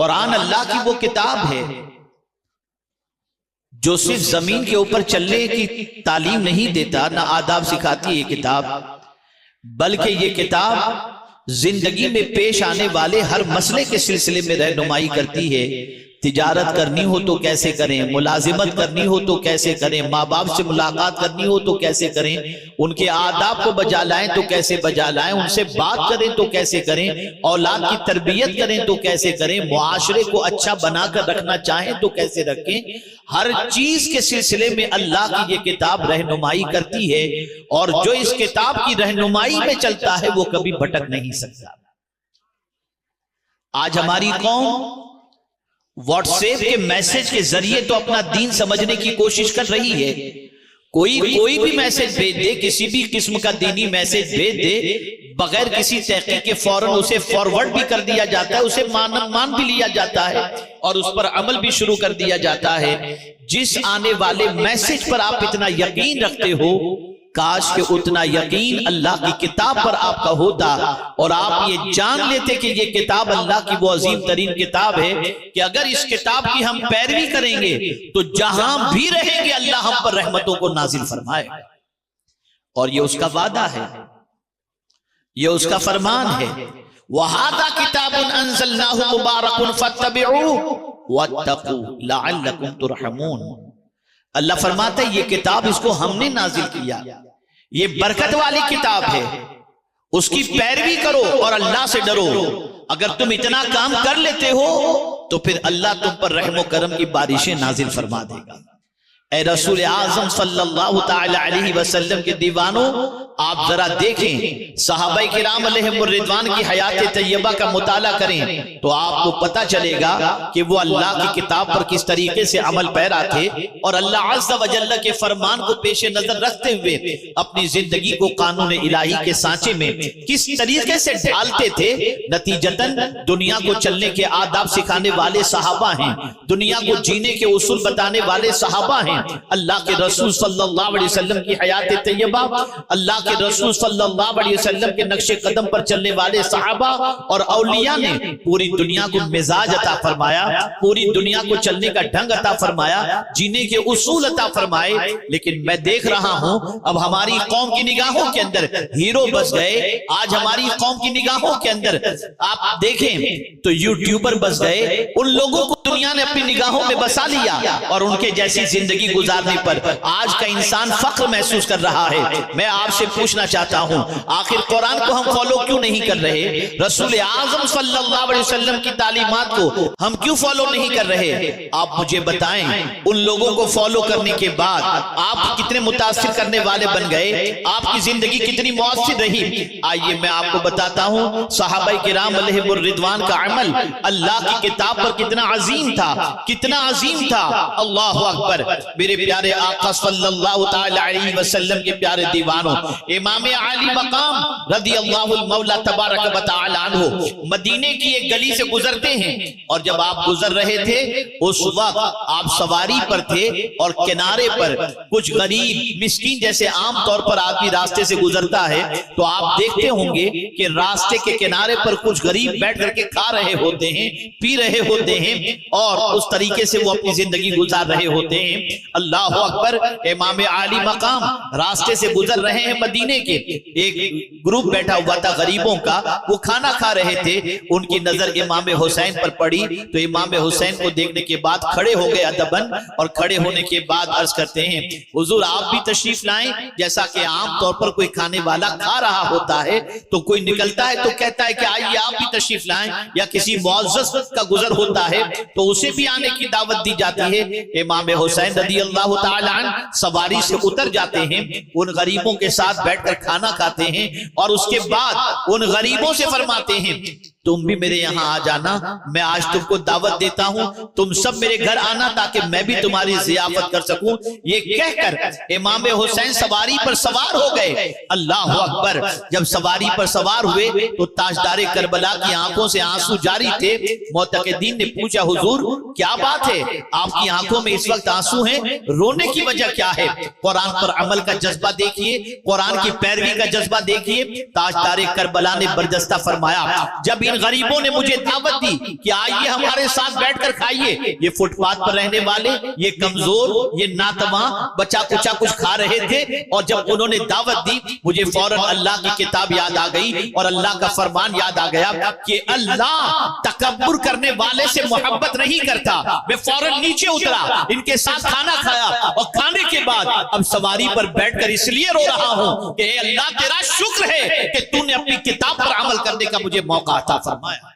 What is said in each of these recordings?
قرآن اللہ کی وہ کتاب ہے جو صرف زمین کے اوپر چلنے کی تعلیم نہیں دیتا، نہ آداب سکھاتی یہ کتاب، بلکہ یہ کتاب زندگی میں پیش آنے والے ہر مسئلے کے سلسلے میں رہنمائی کرتی ہے۔ تجارت کرنی ہو تو کیسے کریں، ملازمت کرنی ہو تو کیسے کریں، ماں باپ سے ملاقات کرنی ہو تو کیسے کریں، ان کے آداب کو بجا لائیں تو کیسے بجا لائیں، ان سے بات کریں تو کیسے کریں، اولاد کی تربیت کریں تو کیسے کریں، معاشرے کو اچھا بنا کر رکھنا چاہیں تو کیسے رکھیں۔ ہر چیز کے سلسلے میں اللہ کی یہ کتاب رہنمائی کرتی ہے، اور جو اس کتاب کی رہنمائی میں چلتا ہے وہ کبھی بھٹک نہیں سکتا۔ آج ہماری قوم واٹس ایپ کے میسج کے ذریعے تو اپنا دین سمجھنے کی کوشش کر رہی ہے، کوئی بھی میسج بھیج دے، کسی بھی قسم کا دینی میسج بھیج دے، بغیر کسی تحقیق کے فوراً اسے فارورڈ بھی کر دیا جاتا ہے، اسے مان بھی لیا جاتا ہے اور اس پر عمل بھی شروع کر دیا جاتا ہے۔ جس آنے والے میسج پر آپ اتنا یقین رکھتے ہو، کاش کہ اتنا یقین اللہ کی کتاب پر آپ کا ہوتا، اور آپ یہ جان لیتے کہ یہ کتاب اللہ کی وہ عظیم ترین کتاب ہے کہ اگر اس کتاب کی ہم پیروی کریں گے تو جہاں بھی رہیں گے اللہ ہم پر رحمتوں کو نازل فرمائے، اور یہ اس کا وعدہ ہے، یہ اس کا فرمان ہے۔ وَهَذَا كِتَابٌ أَنزَلْنَاهُ مُبَارَكٌ فَاتَّبِعُوهُ وَاتَّقُوا لَعَلَّكُمْ تُرْحَمُونَ۔ اللہ فرماتا ہے یہ کتاب اس کو ہم نے نازل کیا، یہ برکت والی کتاب ہے، اس کی پیروی کرو اور اللہ سے ڈرو۔ اگر تم اتنا کام کر لیتے ہو تو پھر اللہ تم پر رحم و کرم کی بارشیں نازل فرما دے گا۔ اے رسول اعظم صلی اللہ تعالی علیہ وسلم کے دیوانوں، آپ ذرا دیکھیں، صحابہ کرام علیہم الرضوان کی حیات طیبہ کا مطالعہ کریں تو آپ کو پتہ چلے گا کہ وہ اللہ کی کتاب پر کس طریقے سے عمل پیرا تھے، اور اللہ عز و جل کے فرمان کو پیش نظر رکھتے ہوئے اپنی زندگی کو قانون الہی کے سانچے میں کس طریقے سے ڈھالتے تھے۔ نتیجتاً دنیا کو چلنے کے آداب سکھانے والے صحابہ ہیں، دنیا کو جینے کے اصول بتانے والے صحابہ ہیں۔ اللہ کے رسول صلی اللہ علیہ وسلم کی حیات طیبہ، اللہ کے رسول صلی اللہ علیہ وسلم کے نقش قدم پر چلنے والے صحابہ اور اولیاء نے پوری دنیا کو مزاج عطا فرمایا، پوری دنیا کو چلنے کا ڈھنگ عطا فرمایا، جینے کے اصول عطا فرمائے۔ لیکن میں دیکھ رہا ہوں اب ہماری قوم کی نگاہوں کے اندر ہیرو بس گئے، آج ہماری قوم کی نگاہوں کے اندر آپ دیکھیں تو یوٹیوبر بس گئے، ان لوگوں کو دنیا نے اپنی نگاہوں میں بسا لیا، اور ان کے جیسی زندگی گزارنے پر آج کا انسان فخر محسوس کر رہا ہے۔ میں آپ سے پوچھنا چاہتا ہوں، آخر قرآن کو ہم فالو کیوں نہیں کر رہے؟ رسول اعظم صلی اللہ علیہ وسلم کی تعلیمات کو ہم کیوں فالو نہیں کر رہے؟ آپ مجھے بتائیں، ان لوگوں کو فالو کرنے کے بعد آپ کتنے متاثر کرنے والے بن گئے، آپ کی زندگی کتنی مؤثر رہی؟ آئیے میں آپ کو بتاتا ہوں صحابہ کرام علیہم الرضوان کا عمل اللہ کی کتاب پر کتنا عظیم تھا، کتنا عظیم تھا۔ اللہ اکبر۔ میرے پیارے آقا صلی اللہ تعالی علیہ وسلم کے پیارے دیوانوں، امام عالی مقام رضی اللہ المولا تبارک و تعالی عنہ مدینے کی ایک گلی سے گزرتے ہیں، اور جب آپ گزر رہے تھے اس وقت آپ سواری پر تھے، اور کنارے پر کچھ غریب مسکین، جیسے عام طور پر آدمی راستے سے گزرتا ہے تو آپ دیکھتے ہوں گے کہ راستے کے کنارے پر کچھ غریب بیٹھ کر کے کھا رہے ہوتے ہیں، پی رہے ہوتے ہیں، اور اس طریقے سے وہ اپنی زندگی گزار رہے ہوتے ہیں۔ اللہ اکبر۔ امام عالی مقام راستے سے گزر رہے ہیں مدینے کے، ایک گروپ بیٹھا ہوا تھا غریبوں کا، وہ کھانا کھا رہے تھے، ان کی نظر امام حسین پر پڑی تو امام حسین کو دیکھنے کے بعد کھڑے ہو گئے ادباً، اور کھڑے ہونے کے بعد عرض کرتے ہیں حضور آپ بھی تشریف لائیں۔ جیسا کہ عام طور پر کوئی کھانے والا کھا رہا ہوتا ہے تو کوئی نکلتا ہے تو کہتا ہے کہ آئیے آپ بھی تشریف لائیں، یا کسی معزز کا گزر ہوتا ہے تو اسے بھی آنے کی دعوت دی جاتی ہے۔ امام حسین رضی اللہ تعالی عنہ سواری سے اتر جاتے ہیں، ان غریبوں کے ساتھ بیٹھ کر کھانا کھاتے ہیں، اور اس کے بعد ان غریبوں سے فرماتے ہیں تم بھی میرے یہاں آ جانا، میں آج تم کو دعوت دیتا ہوں، تم سب میرے گھر آنا تاکہ میں بھی تمہاری ضیافت کر سکوں۔ یہ کہہ کر امام حسین سواری پر سوار ہو گئے۔ اللہ اکبر۔ جب سواری پر سوار ہوئے تو تاجدار کربلا کی آنکھوں سے آنسو جاری تھے۔ معتقدین نے پوچھا حضور کیا بات ہے، آپ کی آنکھوں میں اس وقت آنسو ہیں، رونے کی وجہ کیا ہے؟ قرآن پر عمل کا جذبہ دیکھیے، قرآن کی پیروی کا جذبہ دیکھیے۔ تاجدار کربلا نے برجستہ فرمایا جب ان غریبوں نے مجھے دعوت دی کہ آئیے ہمارے ساتھ بیٹھ کر کھائیے. یہ فٹ پاتھ پر رہنے والے، یہ کمزور، یہ ناتواں بچا کچا کچھ کھا رہے تھے. اور جب انہوں نے دعوت دی مجھے فوراً اللہ کی کتاب یاد آ گئی اور اللہ کا فرمان یاد آ گیا کہ اللہ تکبر کرنے والے سے محبت نہیں کرتا. میں فوراً نیچے اترا، ان کے ساتھ کھانا کھایا اور کھانے کے بعد اب سواری پر بیٹھ کر اس لیے رو رہا ہوں کہ اے اللہ تیرا شکر ہے کہ تو نے اپنی کتاب پر عمل کرنے کا مجھے موقع عطا فرمایا.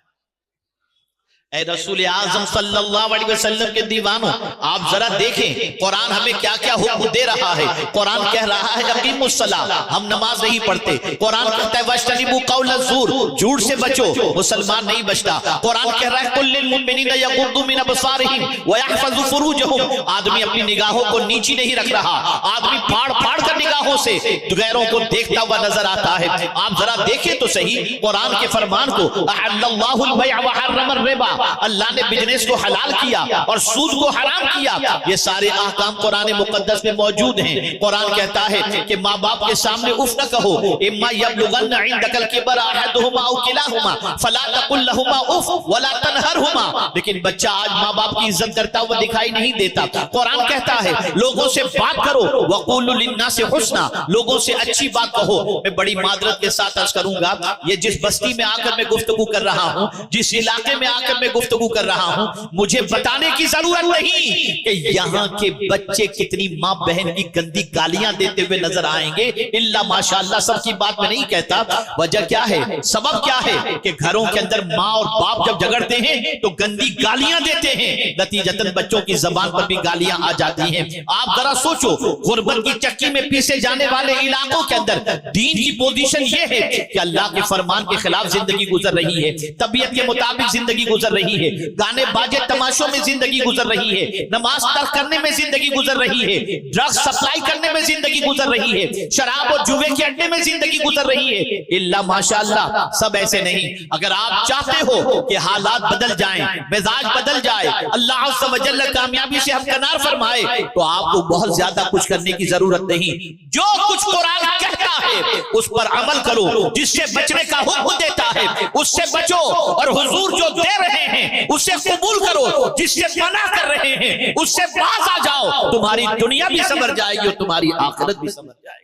اے رسول اعظم صلی اللہ علیہ وسلم کے دیوانوں، آپ ذرا دیکھیں قرآن ہمیں کیا کیا حکم دے رہا ہے. قرآن کہہ رہا ہے اقیموا الصلاۃ، ہم نماز نہیں پڑھتے. قرآن کہتا ہے واجتنبوا قول الزور، جھوٹ سے بچو، مسلمان نہیں بچتا. قرآن کہہ رہا ہے قل للمؤمنین یغضوا من ابصارہم ویحفظوا فروجہم، آدمی اپنی نگاہوں کو نیچی نہیں رکھ رہا، آدمی پھاڑ پھاڑ کر نگاہوں سے غیروں کو دیکھتا ہوا نظر آتا ہے. آپ ذرا دیکھیں تو صحیح قرآن کے فرمان کو، احل اللہ البیع وحرم الربا، اللہ نے بزنس کو حلال کیا اور سود کو حرام کیا. یہ سارے احکام قرآن مقدس میں موجود ہیں. قرآن کہتا ہے کہ ماں باپ کے سامنے اف نہ کہو، اما یبلغن عندک الکبر احدہما او کلاہما فلا تقل لہما اف ولا تنہرہما. لیکن بچہ آج ماں باپ کی عزت کرتا ہوا دکھائی نہیں دیتا. قرآن کہتا ہے لوگوں سے بات کرو، وقولوا للناس حسنا، لوگوں سے اچھی بات کہو. میں بڑی معذرت کے ساتھ عرض کروں گا، یہ جس بستی میں آ کر میں گفتگو کر رہا ہوں، جس علاقے میں آ کر میں گفتگو کر رہا ہوں، مجھے بتانے کی ضرورت نہیں کہ یہاں کے بچے کتنی ماں بہن کی گندی گالیاں دیتے ہوئے نظر آئیں گے. الا ماشاءاللہ سب کی بات میں نہیں کہتا. وجہ کیا ہے، سبب کیا ہے کہ گھروں کے اندر ماں اور باپ جب جھگڑتے ہیں تو گندی گالیاں دیتے ہیں، نتیجتاً بچوں کی زبان پر بھی گالیاں آ جاتی ہیں. آپ ذرا سوچو، غربت کی چکی میں پیسے جانے والے علاقوں کے اندر دین کی پوزیشن یہ ہے کہ اللہ کے فرمان کے خلاف زندگی گزر رہی ہے، طبیعت کے مطابق زندگی گزر رہی ہے، گانے باجے تماشوں میں زندگی گزر رہی ہے، نماز ترک کرنے میں زندگی گزر رہی ہے، ڈرگز سپلائی کرنے میں زندگی گزر رہی ہے، شراب اور جوے کے اڈے میں زندگی گزر رہی ہے. اللہ ماشاءاللہ سب ایسے نہیں. اگر آپ چاہتے ہو کہ حالات بدل جائیں، مزاج بدل جائے، اللہ عز و جل کامیابی سے ہمکنار فرمائے، تو آپ کو بہت زیادہ کچھ کرنے کی ضرورت نہیں. جو کچھ قرآن کہتا ہے اس پر عمل کرو، جس سے بچنے کا حکم دیتا ہے اس سے بچو، اور حضور جو دے رہے ہیں اسے قبول کرو، جس سے منع کر رہے ہیں اس سے باز آ جاؤ. تمہاری دنیا بھی سنور جائے گی اور تمہاری آخرت بھی سنور جائے گی.